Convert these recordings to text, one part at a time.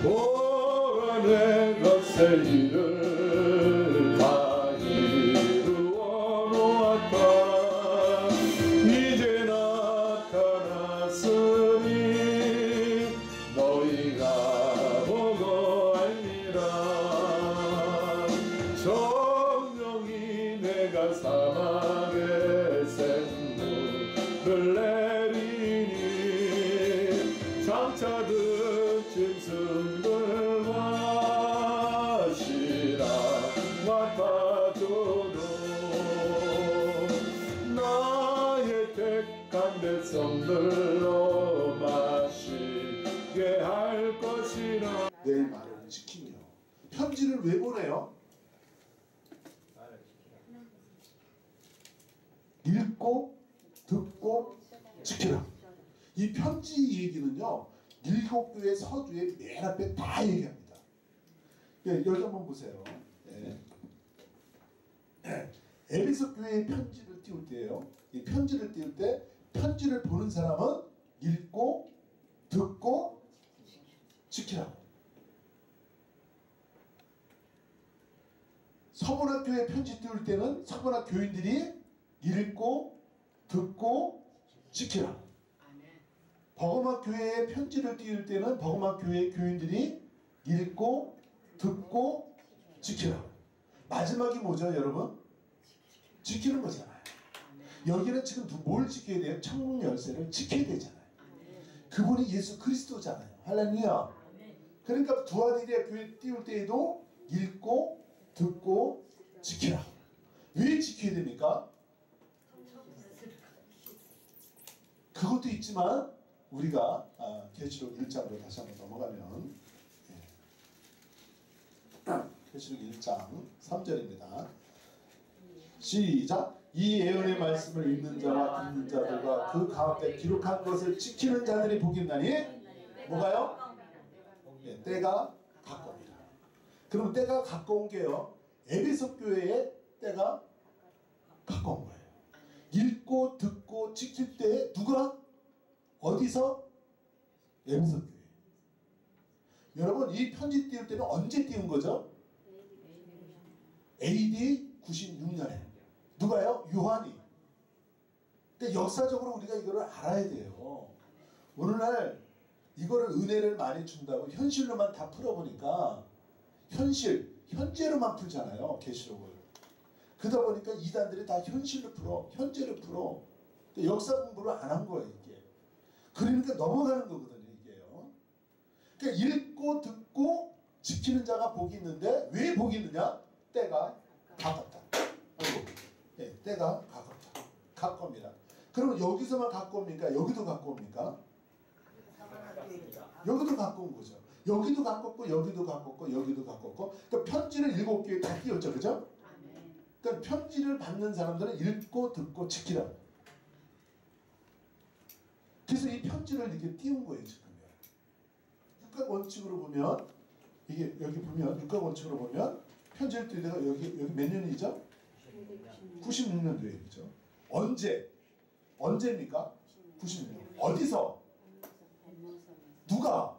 오래 것을 일을 다 이루어 놓았다. 이제 나타났으니 너희가 보고 알리라. 정령이 내가 사막에 샘물을 내리니 장차들 짐승들 마시라 맡아줘도 나의 택한 백성들로 마시게 할 것이라. 내 말을 지키며. 편지를 왜 보내요? 읽고 듣고 지키라. 이 편지 얘기는요, 7교회 서두에 맨 앞에 다 얘기합니다. 예, 여기 한번 보세요. 예. 에베소 교회의 편지를 띄울 때예요. 이 편지를 띄울 때 편지를 보는 사람은 읽고 듣고 지키라. 서문학 교회 편지 띄울 때는 서문학 교인들이 읽고 듣고 지키라. 버금학 교회의 편지를 띄울 때는 버금학 교회 교인들이 읽고 듣고 지키라. 마지막이 뭐죠, 여러분? 지키는 거잖아요. 여기는 지금 뭘 지켜야 돼요? 천국 열쇠를 지켜야 되잖아요. 그분이 예수 그리스도잖아요. 할렐루야. 그러니까 두아디리아 교회 띄울 때에도 읽고 듣고 지키라. 왜 지켜야 됩니까? 그것도 있지만 우리가 계시록 1장으로 다시 한번 넘어가면, 계시록 1장 3절입니다. 시작. 이 예언의 말씀을 읽는 자와 듣는 자들과 그 가운데 기록한 것을 지키는 자들이 복이 있나니 뭐가요? 네, 때가 가까웁니다. 그럼 때가 가까운 게요, 에베소 교회의 때가 가까운 거예요. 읽고 듣고 지킬 때 누가? 어디서? 에베소 교회. 여러분, 이 편지 띄울 때는 언제 띄운 거죠? AD 96년에. 누가요? 요한이. 근데 역사적으로 우리가 이거를 알아야 돼요. 오늘날 이거를 은혜를 많이 준다고 현실로만 다 풀어보니까 현재로만 풀잖아요, 계시록을. 그러다 보니까 이단들이 다 현실로 풀어, 현재로 풀어. 역사 공부를 안 한 거예요, 이게. 그러니까 넘어가는 거거든요, 이게요. 그러니까 읽고 듣고 지키는 자가 복이 있는데 왜 복이 있느냐? 때가 가깝다. 아이고, 네, 때가 가깝다. 가까웁니다. 그러면 여기서만 가까웁니까? 여기도 가까웁니까? 여기도 가까운 거죠. 여기도 가깝고 여기도 가깝고 여기도 가깝고. 그러니까 편지를 7교에 다 띄웠죠, 그죠? 그러니까 편지를 받는 사람들은 읽고 듣고 지키라. 그래서 이 편지를 이렇게 띄운 거예요, 지금. 육각 원칙으로 보면, 이게 여기 보면 육각 원칙으로 보면 편지를 띄울 때가 여기 몇 년이죠? 96년도에, 그죠? 언제입니까? 96년. 어디서? 누가?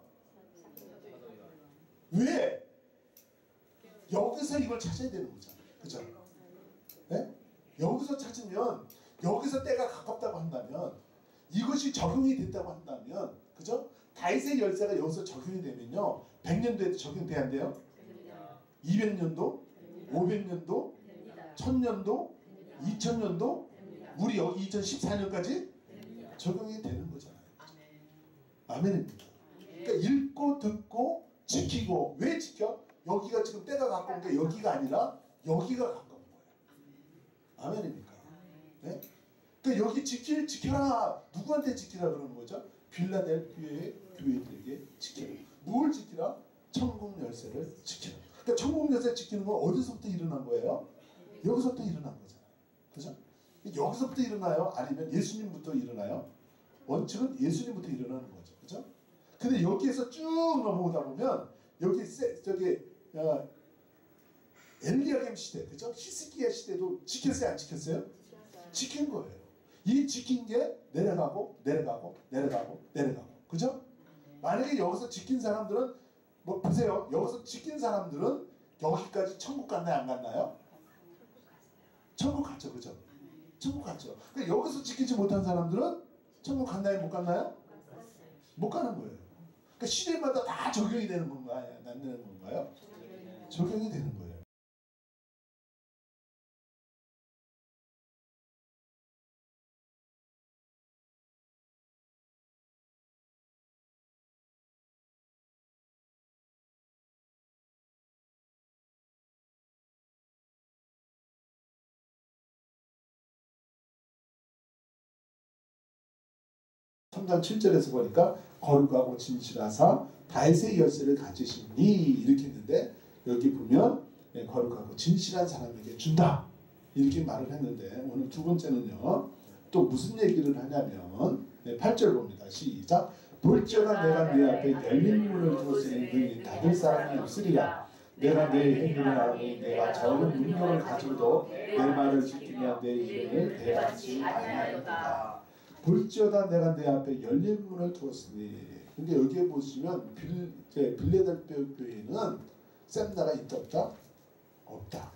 왜? 여기서 이걸 찾아야 되는 거잖아요, 그죠? 네? 여기서 찾으면, 여기서 때가 가깝다고 한다면, 이것이 적용이 됐다고 한다면, 그죠? 다윗의 열쇠가 여기서 적용이 되면요, 100년도에도 적용돼야 안 돼요? 200년도? 500년도? 1000년도? 2000년도? 우리 여기 2014년까지 적용이 되는 거잖아요. 아멘입니다. 그러니까 읽고 듣고 지키고. 왜 지켜? 여기가 지금 때가 가까운 게 여기가 아니라 여기가 가까운 거예요. 아멘입니까? 네? 그러니까 여기 지켜라. 누구한테 지키라 그러는 거죠? 빌라델피아의 교회들에게 지키라. 뭘 지키라? 천국 열쇠를 지키라. 그러니까 천국 열쇠 지키는 건 어디서부터 일어난 거예요? 여기서부터 일어난 거잖아요. 그죠? 여기서부터 일어나요? 아니면 예수님부터 일어나요? 원칙은 예수님부터 일어나는 거죠. 그죠? 근데 여기에서 쭉 넘어오다 보면 여기 엘리야김 시대, 그죠? 히스기야 시대도 지켰어요, 안 지켰어요? 지킨 거예요. 이 지킨 게 내려가고, 그죠? 만약에 여기서 지킨 사람들은 뭐 보세요. 여기서 지킨 사람들은 여기까지 천국 갔나요? 안 갔나요? 천국 갔죠. 그죠? 천국 갔죠. 그러니까 여기서 지키지 못한 사람들은 천국 갔나요? 못 갔나요? 못 가는 거예요. 그러니까 시대마다 다 적용이 되는 건가요? 안 되는 건가요? 적용이 되는 거예요. 삼장 7절에서 보니까 거룩하고 진실하사 다윗의 열쇠를 가지시니 이렇게 했는데 여기 보면 거룩하고 진실한 사람에게 준다 이렇게 말을 했는데 오늘 두 번째는요 또 무슨 얘기를 하냐면 8절 봅니다. 시작. 볼지어다 내가 네 앞에 열린 문을 두었으니 그에 닫을 사람이 없으리라. 내가 내 행위를 알아보니 내가 적은 능력을 가지고도 내 말을 지키며 내 이름을 대하지 아니하리로다. 볼지어다 내가 내 앞에 열린 문을 두었으니. 근데 여기에 보시면 빌레델피아 교회는 샘나가 있다 없다? 없다.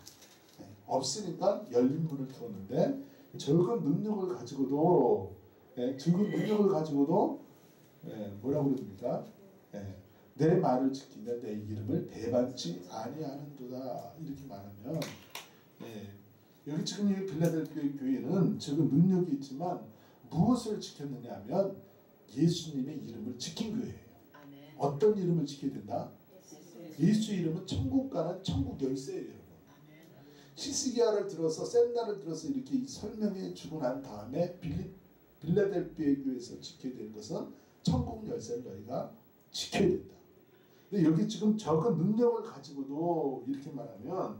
없으니까 열린 문을 두었는데 적은 능력을 가지고도 뭐라고 그럽니까? 내 말을 지키며 내 이름을 배반치 아니하는도다 이렇게 말하면 여기 지금 이 빌레델피아 교회는 적은 능력이 있지만 무엇을 지켰느냐 하면 예수님의 이름을 지킨 교회예요. 아멘. 어떤 이름을 지켜야 된다? 예수 이름은 천국 가는 천국 열쇠예요. 여러분. 히스기야를 들어서 셈나를 들어서 이렇게 설명해 주고 난 다음에 빌레델피아 교회에서 지켜야 되는 것은 천국 열쇠를 너희가 지켜야 된다. 근데 여기 지금 적은 능력을 가지고도 이렇게 말하면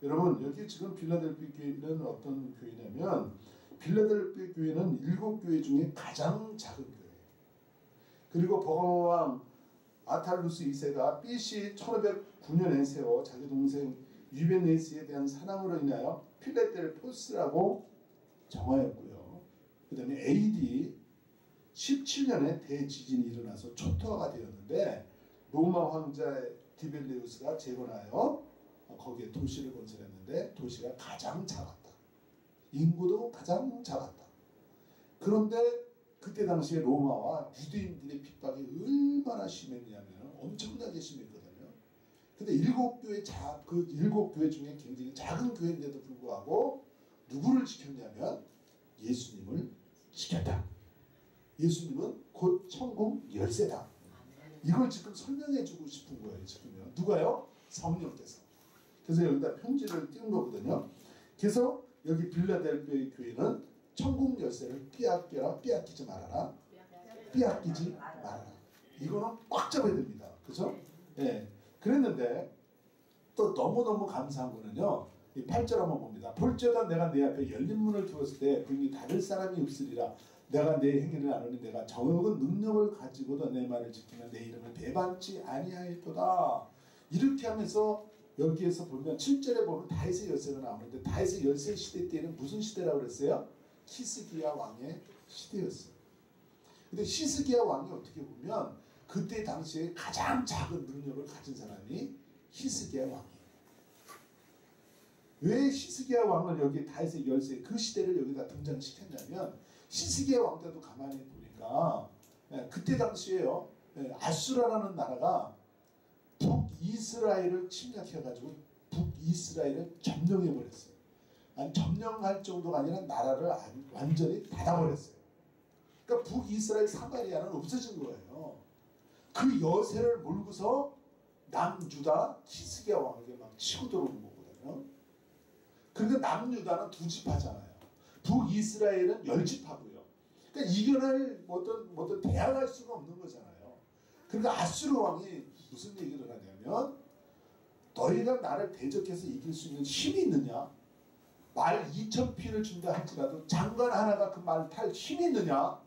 여러분 여기 지금 빌레델피아 교회는 어떤 교회냐면 빌레델피아 교회는 7교회 중에 가장 작은 교회. 그리고 버가모왕 아탈루스 2세가 BC 1509년에 세워 자기 동생 유베네스에 대한 사랑으로 인하여 필레델포스라고 정하였고요. 그 다음에 AD 17년에 대지진이 일어나서 초토화가 되었는데 로마 황자 디벨리우스가 재건하여 거기에 도시를 건설했는데 도시가 가장 작았다. 인구도 가장 작았다. 그런데 그때 당시에 로마와 유대인들의 핍박이 얼마나 심했냐면 엄청나게 심했거든요. 근데 7교회 그 7교회 중에 굉장히 작은 교회인데도 불구하고 누구를 지켰냐면 예수님을 지켰다. 예수님은 곧 천국 열쇠다. 이걸 지금 설명해주고 싶은 거예요. 지금요. 누가요? 성령께서. 그래서 여기다 편지를 띄운 거거든요. 그래서 여기 빌레델피아 교회는 천국 열쇠를 빼앗기지 말아라. 빼앗기지 말아라. 이거는 꽉 잡아야 됩니다. 그죠? 예. 그랬는데 또 너무너무 감사한 거는요. 이 8절 한번 봅니다. 볼지어다 내가 내 앞에 열린 문을 두었을 때 그니 닫을 사람이 없으리라. 내가 내 행위를 아노니 내가 적은 능력을 가지고도 내 말을 지키면 내 이름을 배반치 아니하였도다. 이렇게 하면서 여기에서 보면 7절에 보면 다윗의 열쇠가 나오는데 다윗의 열쇠 시대 때는 무슨 시대라고 그랬어요? 히스기야 왕의 시대였어요. 근데 히스기야 왕이 어떻게 보면 그때 당시에 가장 작은 능력을 가진 사람이 히스기야 왕이에요. 왜 히스기야 왕을 여기 다윗의 열쇠 그 시대를 여기다 등장시켰냐면 히스기야 왕 때도 가만히 보니까 그때 당시에요. 아수라라는 나라가 북이스라엘을 침략해가지고 북이스라엘을 점령해버렸어요. 아니 점령할 정도가 아니라 나라를 완전히 닫아버렸어요. 그러니까 북이스라엘 사마리아는 없어진 거예요. 그 여세를 몰고서 남유다 히스기야 왕에게 막 치고 들어오는 거거든요. 그러니까 남유다는 두 집하잖아요. 북이스라엘은 10집하고요. 그러니까 이겨낼 어떤 대항할 수가 없는 거잖아요. 그러니까 아수르 왕이 무슨 얘기를 하냐면 너희가 나를 대적해서 이길 수 있는 힘이 있느냐? 말 2000피를 준다 할지라도 장관 하나가 그 말을 탈 힘이 있느냐?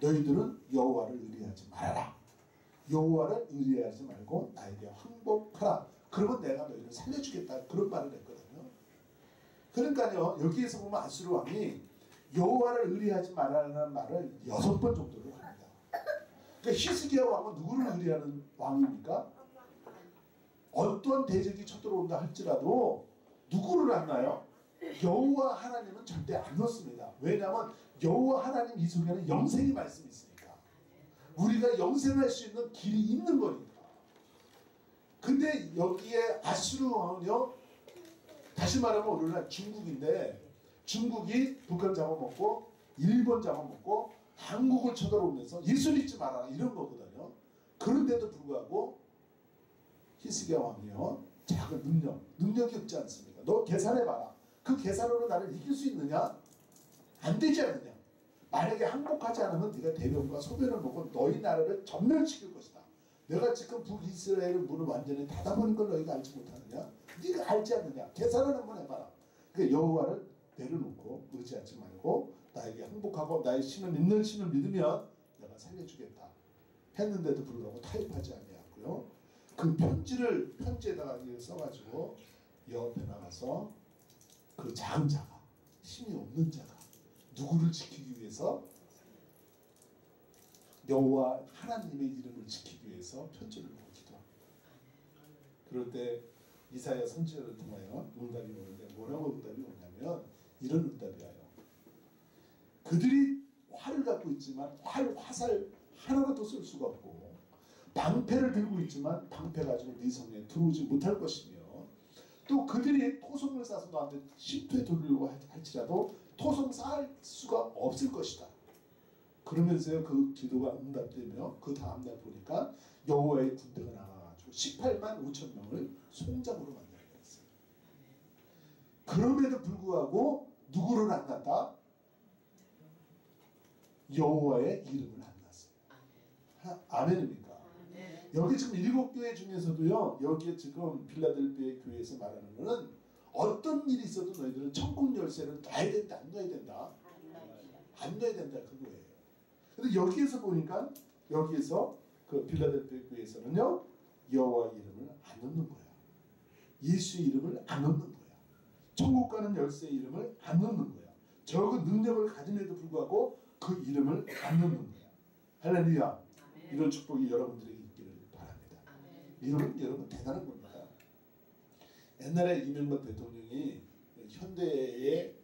너희들은 여호와를 의뢰하지 말아라. 여호와를 의뢰하지 말고 나에게 항복하라. 그러면 내가 너희를 살려주겠다. 그런 말을 했거든요. 그러니까요. 여기에서 보면 아수르 왕이 여호와를 의뢰하지 말라는 말을 6번 정도를 합니다. 그러니까 히스기야 왕은 누구를 의뢰하는 왕입니까? 어떤 대적이 쳐들어온다 할지라도 누구를 안나요? 여호와 하나님은 절대 안 넣습니다. 왜냐하면 여호와 하나님 이 속에는 영생의 말씀이 있으니까. 우리가 영생할 수 있는 길이 있는 거니까. 근데 여기에 아수르 왕은요, 다시 말하면 오늘날 중국인데, 중국이 북한 잡아먹고 일본 잡아먹고 한국을 쳐들어오면서 예수 믿지 마라 이런 거거든요. 그런데도 불구하고 히스기야 왕이요, 작은 능력이 없지 않습니까? 너 계산해봐라. 그 계산으로 나를 이길 수 있느냐? 안 되지 않느냐? 만약에 항복하지 않으면 네가 대변과 소변을 먹고 너희 나라를 전멸시킬 것이다. 내가 지금 북이스라엘 문을 완전히 닫아버린 걸 너희가 알지 못하느냐? 네가 알지 않느냐? 계산을 한번 해봐라. 그러니까 여호와를 내려놓고 의지하지 말고 나에게 항복하고 나의 신을 믿는 신을 믿으면 내가 살려주겠다 했는데도 불구하고 타협하지 아니하고요. 그 편지에다가 써가지고 여호와 나가서 그 작은 자가, 힘이 없는 자가 누구를 지키기 위해서? 여호와 하나님의 이름을 지키기 위해서 편지를 보고 기도합니다. 그럴 때 이사야 선지자를 통하여 응답이 오는데 뭐라고 응답이 오냐면 이런 응답이 와요. 그들이 활을 갖고 있지만 화살 하나라도 쓸 수가 없고, 방패를 들고 있지만 방패 가지고 네 성에 들어오지 못할 것이며, 또 그들이 토성을 쌓아서 너한테 심투에 돌리려고 할지라도 토성 쌓을 수가 없을 것이다. 그러면서요, 그 기도가 응답되며 그 다음날 보니까 여호와의 군대가 나가가지고 18만 5천 명을 송장으로 만들어냈어요. 그럼에도 불구하고 누구를 안 났다? 여호와의 이름을 안 났어요. 아멘입니까? 여기 지금 7교회 중에서도요, 여기에 지금 빌라델피아 교회에서 말하는 거는 어떤 일이 있어도 너희들은 천국 열쇠를 놔야 된다, 안 놔야 된다? 안 놔야 된다, 그거예요. 근데 여기에서 보니까, 여기에서 그 빌라델피아 교회에서는요, 여호와 이름을 안 넣는 거야. 예수의 이름을 안 넣는 거야. 천국 가는 열쇠의 이름을 안 넣는 거야. 적은 능력을 가짐에도 불구하고 그 이름을 안 넣는 거야. 할렐루야. 이런 축복이 여러분들에게 있기를 바랍니다. 이러면 여러분 대단한 겁니다. 옛날에 이명박 대통령이 현대의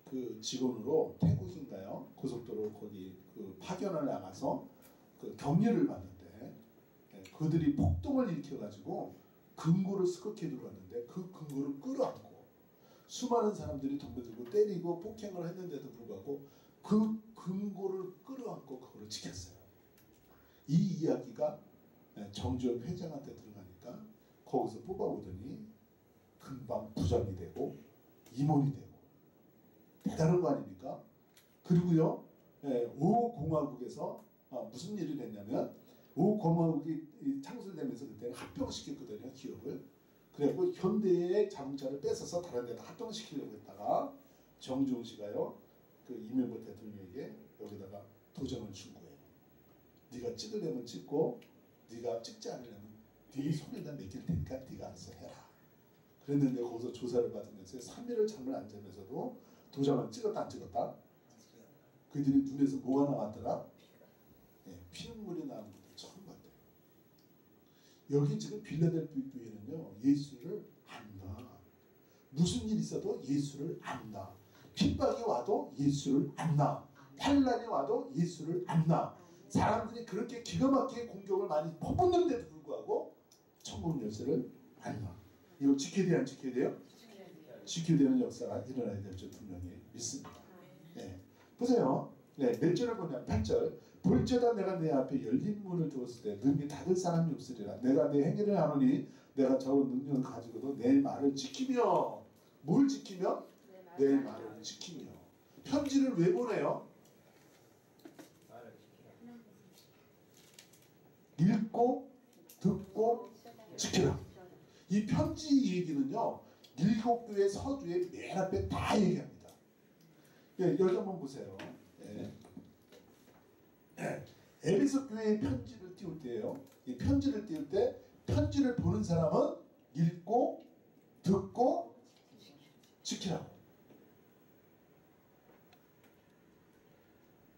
그 직원으로 태국인가요? 고속도로 거기 그 파견을 나가서 그 격려를 받는데, 그들이 폭동을 일으켜가지고 금고를 스크게 들어왔는데 그 금고를 끌어안고 수많은 사람들이 덤벼들고 때리고 폭행을 했는데도 불구하고 그 금고를 끌어안고 그거를 지켰어요. 이 이야기가 정주영 회장한테 들어가니까 거기서 뽑아오더니 금방 부장이 되고 임원이 되고 대단한 거 아닙니까? 그리고요, 5공화국에서 무슨 일이 됐냐면 5공화국이 창설되면서 그때는 합병시켰거든요, 기업을. 그래갖고 현대의 자동차를 뺏어서 다른 데다 합병시키려고 했다가 정주영 씨가요, 그 이명박 대통령에게 여기다가 도장을 준 거예요. 네가 찍으려면 찍고 네가 찍지 않으려면 네 손에다 맡길 테니까 네가 알아서 해라. 그랬는데 거기서 조사를 받으면서 3일을 잠을 안 자면서도 도장을 찍었다 안 찍었다? 그들이 눈에서 뭐가 나왔더라? 피눈물이 나는 것도 처음 봤대요. 여기 지금 빌라델피아 교회는요, 예수를 안다. 무슨 일이 있어도 예수를 안다. 핍박이 와도 예수를 안다. 환난이 와도 예수를 안다. 사람들이 그렇게 기가 막히게 공격을 많이 퍼붓는데도 불구하고 천국 열쇠를 안다. 이거 지켜야 돼요, 안 지켜야 돼요? 지켜야 되는 역사가 일어나야 될 줄 분명히 믿습니다. 보세요. 몇 절을 보냐? 8절. 볼지어다 내가 내 앞에 열린 문을 두었을 때 능히 닫을 사람이 없으리라. 내가 내 행위를 하노니 내가 적은 능력을 가지고도 내 말을 지키며, 뭘 지키며? 내 말을 지키며. 편지를 왜 보내요? 읽고 듣고 지키라. 이 편지 얘기는요, 7교회 서두에 맨 앞에 다 얘기합니다. 여기 한번 보세요. 에베소 교회의 편지를 띄울 때예요. 이 편지를 띄울 때 편지를 보는 사람은 읽고 듣고 지키라고.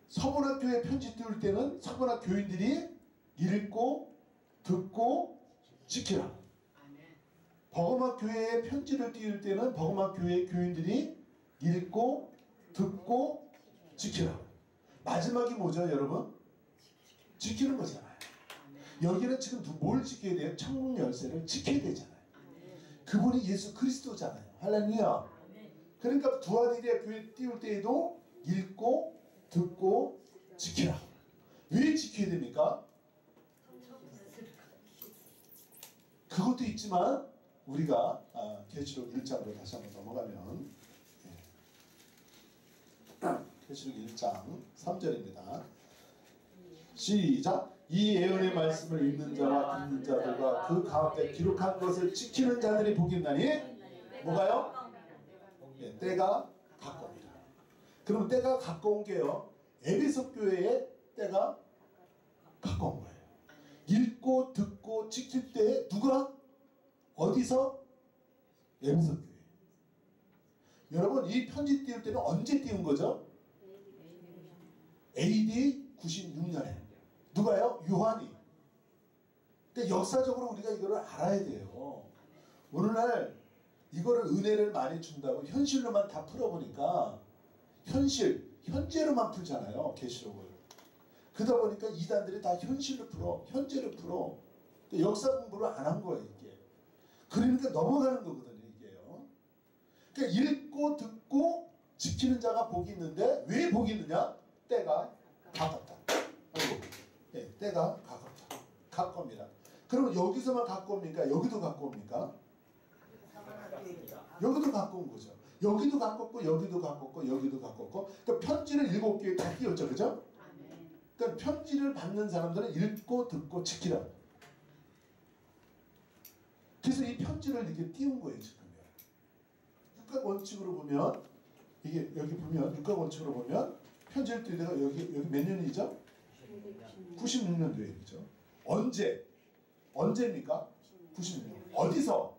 서문학 교회 편지 띄울 때는 서문학 교인들이 읽고 듣고 지키라. 버거마 교회에 편지를 띄울 때는 버거마 교회 교인들이 읽고 듣고 지키라. 마지막이 뭐죠, 여러분? 지키는 거잖아요. 여기는 지금 뭘 지켜야 돼요? 천국 열쇠를 지켜야 되잖아요. 그분이 예수 그리스도잖아요. 할렐루야. 그러니까 두아디리아 교회 띄울 때에도 읽고 듣고 지키라. 왜 지켜야 됩니까? 그것도 있지만 우리가 계시록 1장으로 다시 한번 넘어가면 계시록 1장 3절입니다. 시작. 이 예언의 말씀을 읽는 자와 듣는 자들과 그 가운데 기록한 것을 지키는 자들이 복이 있나니 뭐가요? 때가 가까웁니다. 그럼 때가 가까운 게요, 에베소 교회의 때가 가까운 거예요. 읽고 듣고 지킬 때 누가? 어디서? 에베소 교회. 여러분 이 편지 띄울 때는 언제 띄운 거죠? AD 96년에. 누가요? 요한이. 그러니까 역사적으로 우리가 이거를 알아야 돼요. 오늘날 이거를 은혜를 많이 준다고 현실로만 다 풀어보니까 현재로만 풀잖아요. 계시록을. 그러다 보니까 이단들이 다 현실로 풀어, 현재로 풀어. 역사 공부를 안 한 거예요, 이게. 그러니까 넘어가는 거거든요, 이게요. 그러니까 읽고 듣고 지키는 자가 복이 있는데 왜 복이 있느냐? 때가 가깝다. 아이고, 때가 가깝다. 가까웁니다. 그러면 여기서만 가까웁니까? 여기도 가까웁니까? 여기도 가까운 거죠. 여기도 가깝고 여기도 가깝고 여기도 가깝고. 그러니까 편지를 7개 다 띄웠죠, 그죠? 그러니까 편지를 받는 사람들은 읽고 듣고 지키라. 그래서 이 편지를 이렇게 띄운 거예요, 지금요. 육각 원칙으로 보면 이게 여기 보면 육각 원칙으로 보면 편지를 띄우다가 여기 몇 년이죠? 96년도에 그죠? 언제입니까? 96년. 어디서?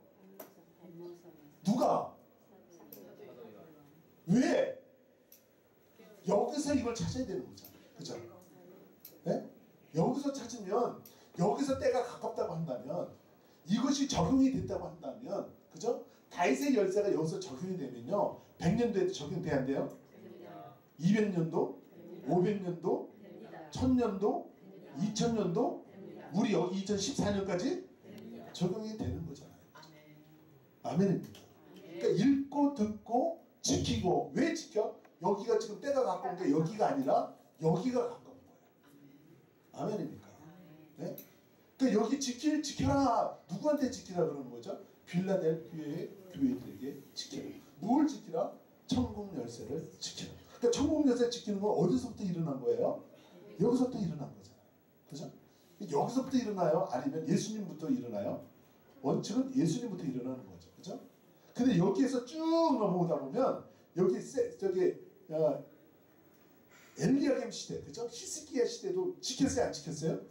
누가? 왜? 여기서 이걸 찾아야 되는 거잖아요. 그죠? 네? 여기서 찾으면, 여기서 때가 가깝다고 한다면, 이것이 적용이 됐다고 한다면, 그죠? 다윗의 열쇠가 여기서 적용이 되면요, 100년도에도 적용돼야 안 돼요? 200년도? 500년도? 1000년도? 2000년도? 우리 여기 2014년까지 적용이 되는 거잖아요. 아멘입니다. 그러니까 읽고 듣고 지키고. 왜 지켜? 여기가 지금 때가 가까운 게 여기가 아니라 여기가 가까운 거예요. 아멘입니까? 네? 그러니까 여기 지켜라. 누구한테 지키라 그러는 거죠? 빌라델피아의 교회들에게 지키라. 뭘 지키라? 천국 열쇠를 지키라. 그러니까 천국 열쇠 지키는 건 어디서부터 일어난 거예요? 여기서부터 일어난 거잖아요. 그죠? 여기서부터 일어나요? 아니면 예수님부터 일어나요? 원칙은 예수님부터 일어나는 거죠. 그죠? 근데 여기에서 쭉 넘어오다 보면 여기 엘리야김 시대, 그죠? 히스기야 시대도 지켰어요, 안 지켰어요?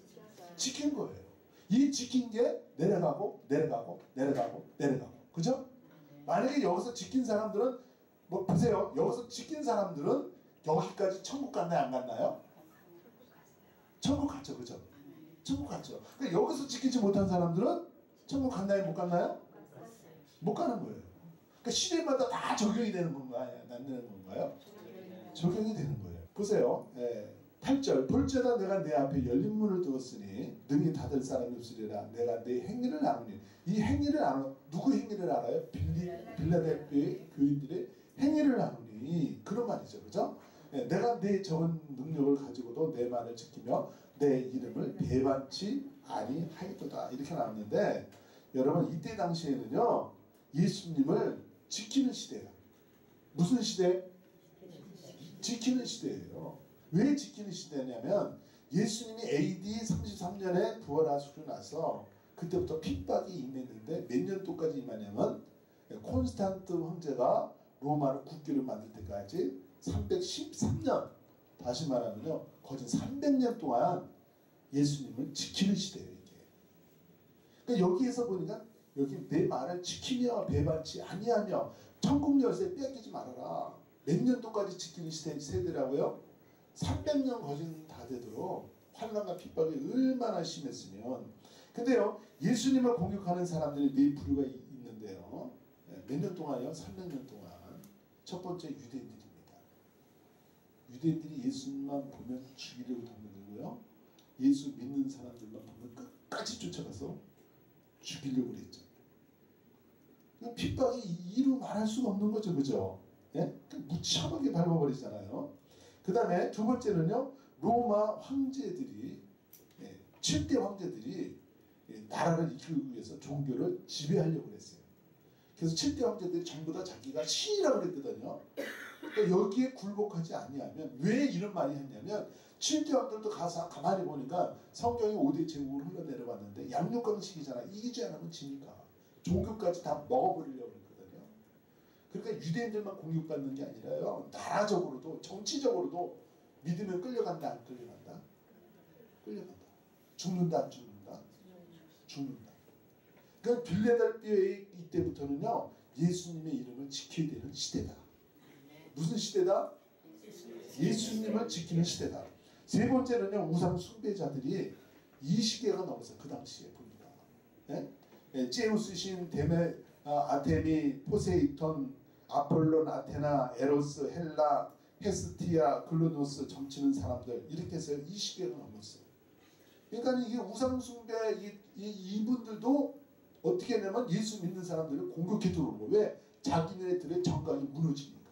지킨 거예요. 이 지킨 게 내려가고 내려가고 내려가고 내려가고, 그죠? 만약에 여기서 지킨 사람들은 뭐 보세요. 여기서 지킨 사람들은 여기까지 천국 갔나요, 안 갔나요? 천국 갔죠, 그죠? 천국 갔죠. 그러니까 여기서 지키지 못한 사람들은 천국 갔나요, 못 갔나요? 못 가는 거예요. 그러니까 시대마다 다 적용이 되는 건가요? 안 되는 건가요? 적용이 되는 거예요. 보세요. 8절. 볼지어다 내가 내 앞에 열린 문을 두었으니 능히 닫을 사람이 없으리라. 내가 내 행위를 아노니. 이 행위를 아노. 누구 행위를 알아요? 빌라델피아의 교인들의 행위를 아노니. 그런 말이죠. 그죠? 내가 내 적은 능력을 가지고도 내 말을 지키며 내 이름을 배반치 아니하였도다. 이렇게 나왔는데, 여러분 이때 당시에는요, 예수님을 지키는 시대예요. 무슨 시대? 지키는 시대예요. 왜 지키는 시대냐면 예수님이 AD 33년에 부활하시고 나서 그때부터 핍박이 임했는데 몇 년도까지 임하냐면 콘스탄트 황제가 로마를 국교를 만들 때까지 313년, 다시 말하면요, 거진 300년 동안 예수님을 지키는 시대예요, 이게. 그러니까 여기에서 보니까 여기 내 말을 지키며 배반치 아니하며 천국 열쇠 빼앗기지 말아라. 몇 년도까지 지키는 세대라고요? 300년 거진 다 되도록 환난과 핍박이 얼마나 심했으면. 근데요, 예수님을 공격하는 사람들이 네 부류가 있는데 몇 년 동안이요? 300년 동안. 첫 번째 유대인들입니다. 유대인들이 예수님만 보면 죽이려고 동물이고요. 예수 믿는 사람들만 보면 끝까지 쫓아가서 죽이려고 그랬죠. 핍박이 이루 말할 수가 없는 거죠. 그죠? 예? 무참하게 밟아버리잖아요. 그 다음에 두 번째는요. 로마 황제들이 7대 황제들이 나라를 이끌기 위해서 종교를 지배하려고 했어요. 그래서 7대 황제들이 전부 다 자기가 신이라고 그랬거든요. 그러니까 여기에 굴복하지 아니하면 왜 이런 말이 했냐면 7대 왕들도 가서 가만히 보니까 성경이 5대 제국을 흘러내려봤는데 양육강식이잖아. 이기지 않으면 지니까. 종교까지 다 먹어버리려고 했거든요. 그러니까 유대인들만 공격받는 게 아니라요. 나라적으로도 정치적으로도 믿으면 끌려간다 안 끌려간다? 끌려간다. 죽는다 안 죽는다? 죽는다. 그러니까 빌레델비아의 이때부터는요. 예수님의 이름을 지켜야 되는 시대다. 무슨 시대다? 예수님을 지키는 시대다. 세 번째는요. 우상 숭배자들이 20개가 넘었어요. 그 당시에 보니까. 제우스 신, 아테미, 포세이톤, 아폴론, 아테나, 에로스, 헬라, 헤스티아, 글루노스 점치는 사람들 이렇게 해서 20개가 넘었어요. 그러니까 이게 우상숭배 이분들도 어떻게 하냐면 예수 믿는 사람들을 공격해 들어오는 거예요. 왜? 자기네들의 정강이 무너지니까.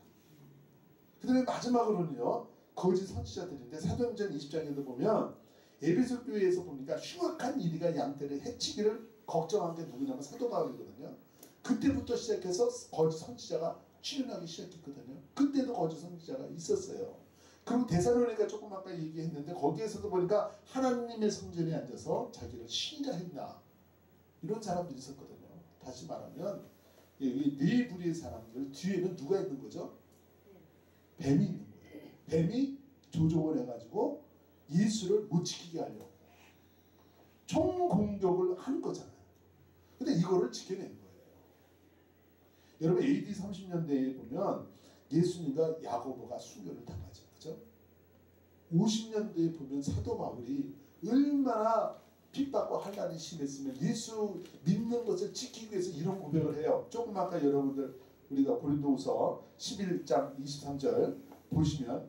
그 다음에 마지막으로는요. 거짓 선지자들인데 사도행전 20장에도 보면 에베소 교회에서 보니까 흉악한 이리가 양떼를 해치기를 걱정한 게 누구냐면 사도 바울이거든요. 그때부터 시작해서 거짓 선지자가 출현하기 시작했거든요. 그때도 거짓 선지자가 있었어요. 그리고 데살로니가 조금 아까 얘기했는데 거기에서도 보니까 하나님의 성전에 앉아서 자기를 신이라 했나 이런 사람들이 있었거든요. 다시 말하면 이 네 부류의 사람들 뒤에는 누가 있는 거죠? 뱀이 있는 거예요. 뱀이 조종을 해가지고 예수를 못 지키게 하려고 총공격을 하는 거잖아요. 근데 이거를 지켜낸 거예요. 여러분 AD 30년대에 보면 예수님과 야고보가 순교를 당하죠. 그죠? 50년대에 보면 사도 바울이 얼마나 핍박과 환난이 심했으면 예수 믿는 것을 지키기 위해서 이런 고백을 해요. 조금 아까 여러분들 우리가 고린도후서 11장 23절 보시면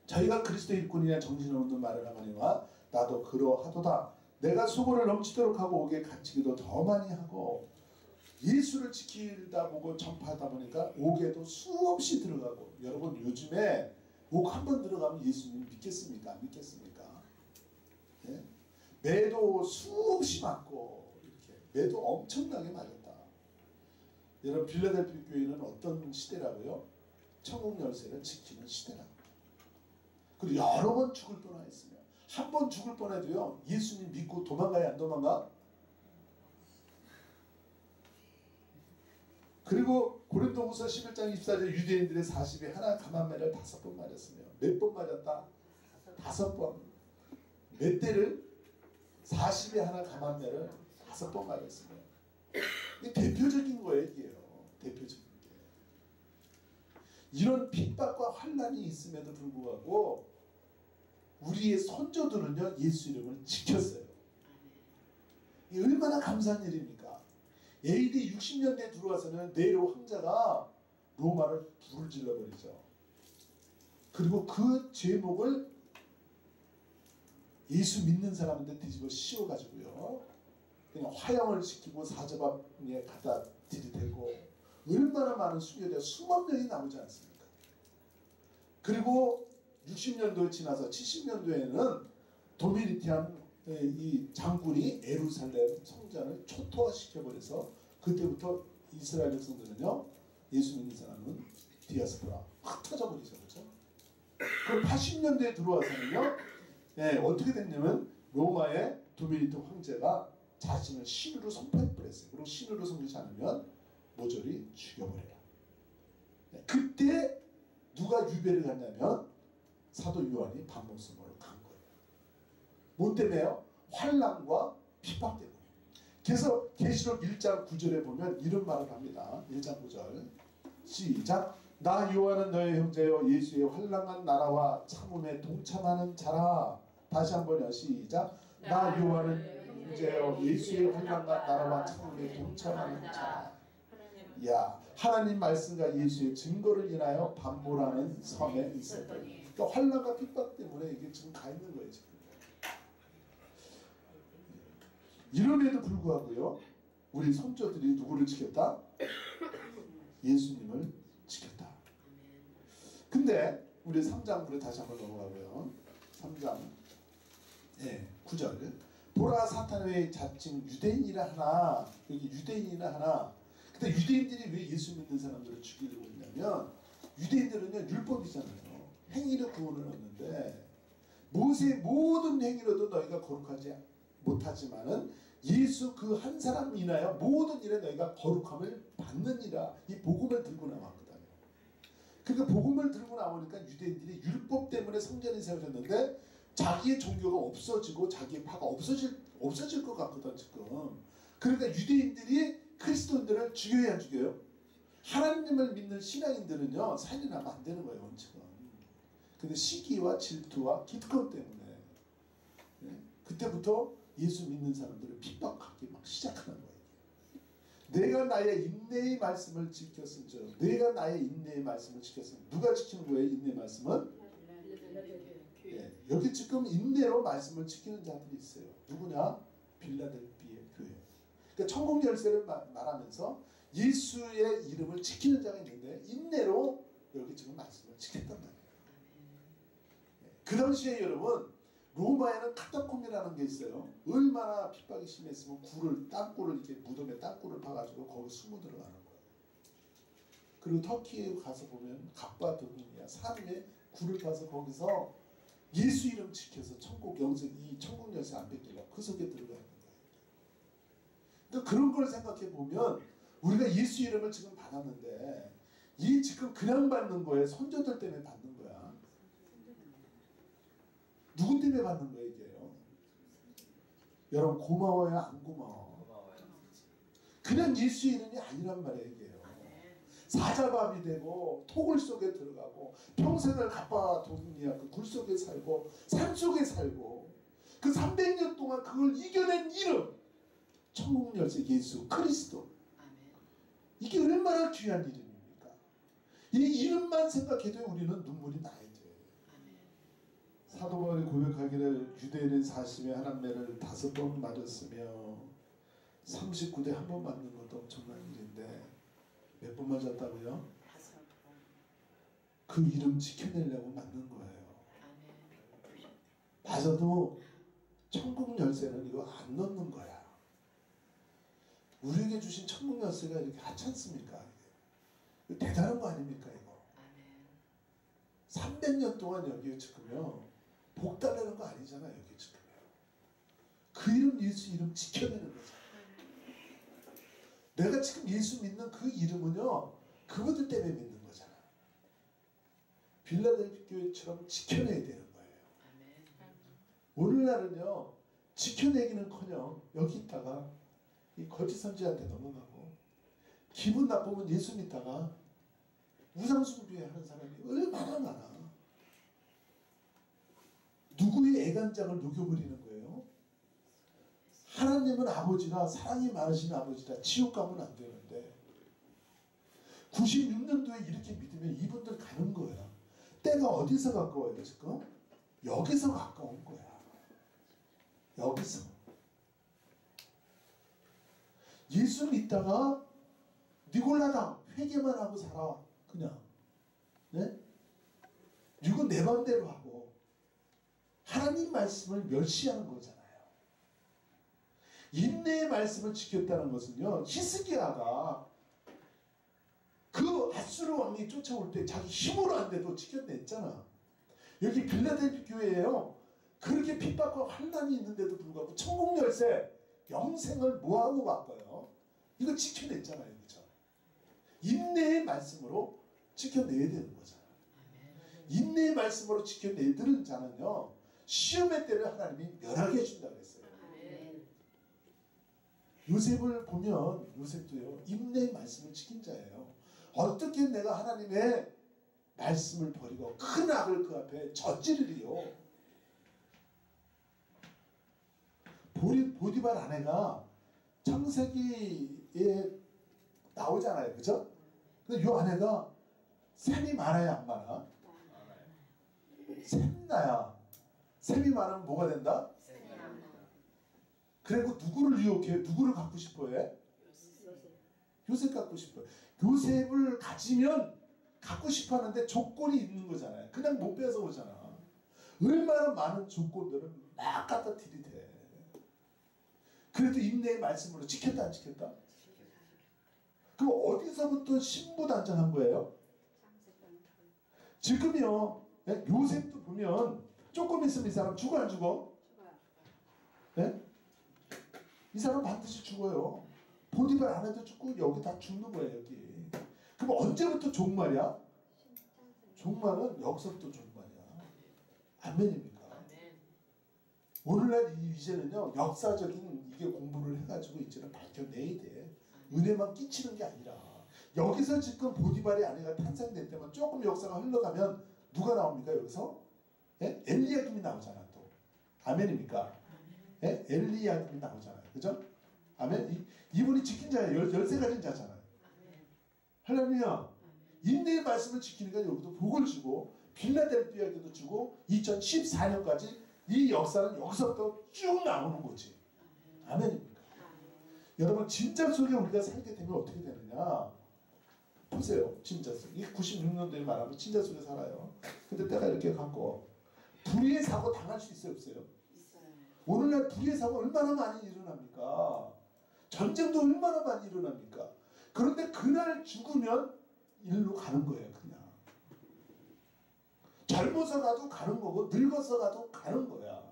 저희가 그리스도의 일꾼이냐 정신없는 말을 하거니와 나도 그러하도다. 내가 수고를 넘치도록 하고 옥에 갇히기도 더 많이 하고 예수를 지키다 보고 전파하다 보니까 옥에도 수없이 들어가고 여러분 요즘에 옥 한 번 들어가면 예수님 믿겠습니까? 안 믿겠습니까? 네? 매도 수없이 맞고 이렇게 매도 엄청나게 맞았다. 여러분 빌라델피아 교회는 어떤 시대라고요? 천국 열쇠를 지키는 시대라고. 그리고 여러 번 죽을 뻔하였으며 한 번 죽을 뻔해도요 예수님 믿고 도망가야 안 도망가? 그리고 고린도후서 11장 24절 유대인들의 40에 하나 감한매를 5번 맞았으며 몇 번 맞았다? 5번. 몇 대를? 40에 하나 감한매를 5번 맞았으며 이게 대표적인 거예요. 이게요. 대표적인 게. 이런 핍박과 환난이 있음에도 불구하고 우리의 선조들은요 예수 이름을 지켰어요. 이게 얼마나 감사한 일입니까? AD 60년대에 들어와서는 네로 황제가 로마를 불을 질러버리죠. 그리고 그 제목을 예수 믿는 사람한테 뒤집어 씌워가지고요. 그냥 화형을 시키고 사자밥에 갖다 들이대고 얼마나 많은 순교자가 수만 명이 나오지 않습니까? 그리고 60년도에 지나서 70년도에는 도미니티안 이 장군이 예루살렘 성전을 초토화시켜버려서 그때부터 이스라엘 백성들은요 예수 믿는 사람은 디아스포라 확 터져버리죠. 그렇죠? 그럼 80년대에 들어와서는요 어떻게 됐냐면 로마의 도미니트 황제가 자신을 신으로 선포해버렸어요. 그리고 신으로 섬기지 않으면 모조리 죽여버려라. 그때 누가 유배를 갔냐면 사도 요한이 반모섬으로 간 거예요. 뭐 때문에요? 환난과 핍박 때문에. 그래서 계시록 1장 9절에 보면 이런 말을 합니다. 1장 9절 시작. 나 요한은 너의 형제여 예수의 환난한 나라와 참음에 동참하는 자라. 다시 한번요. 시작. 나 요한은 형제여 예수의 환난한 나라와 참음에 동참하는 자라. 야, 하나님 말씀과 예수의 증거를 인하여 반모라는 섬에 있었더니. 그러니까 환난과 핍박 때문에 이게 지금 가 있는 거예요. 지금. 이름에도 불구하고요, 우리 손자들이 누구를 지켰다? 예수님을 지켰다. 근데 우리 3장으로 다시 한번 넘어가고요. 3장 9절. 보라, 사탄의 자칭 유대인이라 하나. 여기 유대인이라 하나. 근데 유대인들이 왜 예수 믿는 사람들을 죽이려고 했냐면, 유대인들은요 율법이잖아요. 행위로 구원을 얻는데, 모세의 모든 행위로도 너희가 거룩하지 못하지만은 예수 그 한 사람 인하여 모든 일에 너희가 거룩함을 받느니라. 이 복음을 들고 나왔거든요. 그러니까 복음을 들고 나오니까 유대인들이 율법 때문에 성전이 세워졌는데 자기의 종교가 없어지고 자기의 파가 없어질 것 같거든 지금. 그러니까 유대인들이 그리스도인들을 죽여야 안 죽여요? 하나님을 믿는 신앙인들은요 살인하면 안 되는 거예요 원칙은. 근데 시기와 질투와 기득권 때문에 그때부터 예수 믿는 사람들을 핍박하기 막 시작하는 거예요. 내가 나의 인내의 말씀을 지켰은즉, 내가 나의 인내의 말씀을 지켰으면. 누가 지키는 거예요? 인내의 말씀은? 여기 지금 인내로 말씀을 지키는 자들이 있어요. 누구냐? 빌라델피의 교회. 그러니까 천국 열쇠를 말하면서 예수의 이름을 지키는 자가 있는데 인내로 여기 지금 말씀을 지켰단 말이에요. 그 당시에 여러분, 로마에는 카타콤이라는 게 있어요. 얼마나 핍박이 심했으면 땅굴을 이렇게 무덤에 땅굴을 파가지고 거기 숨어 들어가는 거예요. 그리고 터키에 가서 보면 갑바도니아 산 위에 굴을 파서 거기서 예수 이름 지켜서 천국 열쇠 안 뺏기려고 그 속에 들어가 있는 거예요. 그러니까 그런 걸 생각해 보면 우리가 예수 이름을 지금 받았는데 이 지금 그냥 받는 거예요? 선조들 때문에 받는 거야? 누구 때문에 받는 거예요 이게요? 여러분 고마워요 안 고마워? 그냥 예수 이름이 아니란 말이에요 이게요. 사자밥이 되고 토굴 속에 들어가고 평생을 갑바도니아 그 굴 속에 살고 산 속에 살고 그 300년 동안 그걸 이겨낸 이름, 천국 열쇠 예수 그리스도. 이게 얼마나 귀한 이름입니까? 이 이름만 생각해도 우리는 눈물이 나야 돼요. 사도 바울이 고백하기를 유대인은 40에 한 남매를 5번 맞았으며 39대 한 번 맞는 것도 엄청난 일인데 몇 번 맞았다고요? 5번. 그 이름 지켜내려고 맞는 거예요. 맞아도 천국 열쇠는 이거 안 넣는 거야. 우리에게 주신 천국 열쇠가 이렇게 하찮습니까? 이거 대단한 거 아닙니까 이거? 300년 동안 여기에 지금요 복 달라는 거 아니잖아요. 여기 지금요. 그 이름 예수 이름 지켜내는 거잖아요. 내가 지금 예수 믿는 그 이름은요 그분들 때문에 믿는 거잖아. 빌라델피 교회처럼 지켜내야 되는 거예요. 오늘날은요 지켜내기는커녕 여기 있다가 이 거짓 선지한테 넘어가고 기분 나쁘면 예수 믿다가 우상 숭배하는 사람이 얼마나 많아. 누구의 애간장을 녹여버리는 거예요? 하나님은 아버지라 사랑이 많으신 아버지라 지옥 가면 안 되는데 96년도에 이렇게 믿으면 이분들 가는 거야. 때가 어디서 가까워요 지금? 여기서 가까운 거야. 여기서. 예수 믿다가 니골라당 회개만 하고 살아. 그냥. 네? 이건 내 맘대로 하고 하나님 말씀을 멸시하는 거잖아요. 인내의 말씀을 지켰다는 것은요. 히스기야가 그 아수르 왕이 쫓아올 때 자기 힘으로 안 돼도 지켜냈잖아. 여기 빌라델피 교회에요. 그렇게 핍박과 환난이 있는데도 불구하고 천국 열쇠 영생을 뭐하고 바꿔요? 이거 지켜냈잖아요. 그죠? 인내의 말씀으로 지켜내야 되는 거잖아요. 인내의 말씀으로 지켜내드는 자는요. 시험의 때를 하나님이 멸하게 해준다고 했어요. 요셉을 보면 요셉도요. 인내의 말씀을 지킨 자예요. 어떻게 내가 하나님의 말씀을 버리고 큰 악을 그 앞에 저지르리요. 보디발 아내가 창세기에 나오잖아요. 그죠? 근데 요 안에가 셈이 많아요, 안 많아? 셈나야. 셈이 많으면 뭐가 된다? 그리고 누구를 유혹해? 누구를 갖고 싶어 해? 요셉 갖고 싶어요. 요셉을 가지면 갖고 싶어 하는데 조건이 있는 거잖아요. 그냥 못 빼서 오잖아. 얼마나 많은 조건들을 막 갖다 들이대. 그래도 인내의 말씀으로 지켰다 안 지켰다? 그럼 어디서부터 신부단장한 거예요? 지금요. 요셉도 보면 조금 있으면 이 사람 죽어 안 죽어? 네? 이 사람 반드시 죽어요. 보디발 안에도 죽고 여기 다 죽는 거예요. 여기. 그럼 언제부터 종말이야? 종말은 여기서부터 종말이야. 아멘입니까? 오늘날 이제는요 역사적인 이게 공부를 해가지고 이제는 밝혀내야 돼. 은혜만 끼치는 게 아니라 여기서 지금 보디발의 아내가 탄생될 때만 조금 역사가 흘러가면 누가 나옵니까 여기서? 예? 엘리야김이 나오잖아 또. 아멘입니까? 예? 엘리야김이 나오잖아요. 그죠? 아멘. 이분이 지킨 자예요. 13가지 자잖아요. 할렐루야. 인내의 말씀을 지키니까 여기도 복을 주고 빌라델피아에도 주고 2014년까지 이 역사는 여기서부터 쭉 나오는 거지. 아멘입니까? 여러분 진작 속에 우리가 살게 되면 어떻게 되느냐. 보세요. 진작 속. 이 96년도에 말하면 진작 속에 살아요. 근데 때가 이렇게 갖고 불의의 사고 당할 수 있어요? 없어요? 있어요. 오늘날 불의의 사고 얼마나 많이 일어납니까? 전쟁도 얼마나 많이 일어납니까? 그런데 그날 죽으면 일로 가는 거예요. 그냥. 젊어서 가도 가는 거고 늙어서 가도 가는 거야.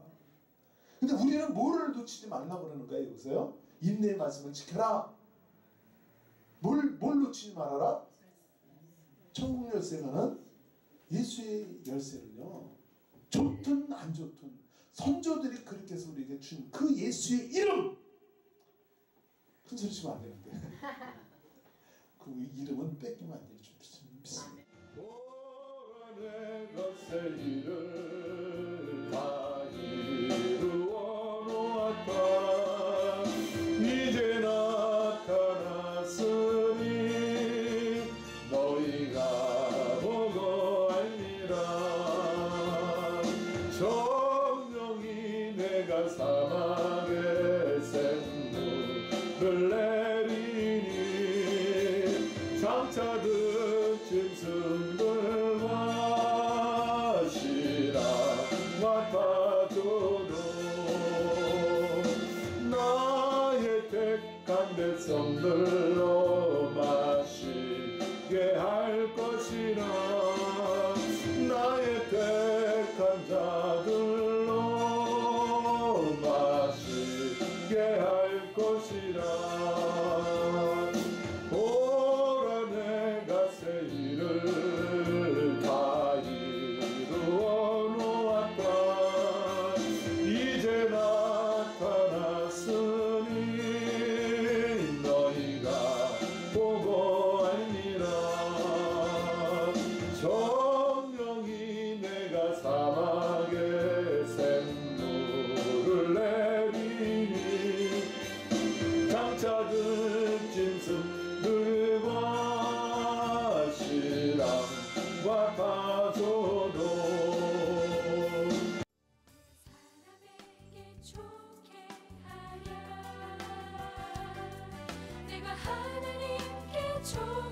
근데 우리는 뭐를 놓치지 말라고 그러는 거예요. 여기서요. 인내의 말씀을 지켜라. 뭘 놓치지 말아라? 천국 열쇠가는 예수의 열쇠를요. 좋든 안 좋든 선조들이 그렇게 해서 우리에게 준 그 예수의 이름! 큰 소리 치면 안 되는데. 그 이름은 뺏기면 안 되죠. 믿습니다. 내가 새 일을 다 이루어 놓았다. 이제 나타났으니 너희가 보고 알리라. 정령이 내가 사막에 샘물을 내리니 장차든 짐승들 마시라 맡아줘도 나의 택한 백성들로 마시게 할 것이라. 나의 택한 자들로 마시게 할 것이라. 보라 내가 새 일을 다 이루어 놓았다. 이제 나타났으니 너희가 보고 알리라. 정령이 내가 사막에 샘물을 내리니 장차든 짐승들과 신랑과 가져도 사람에게 좋게 하려 내가 하나님께 좋게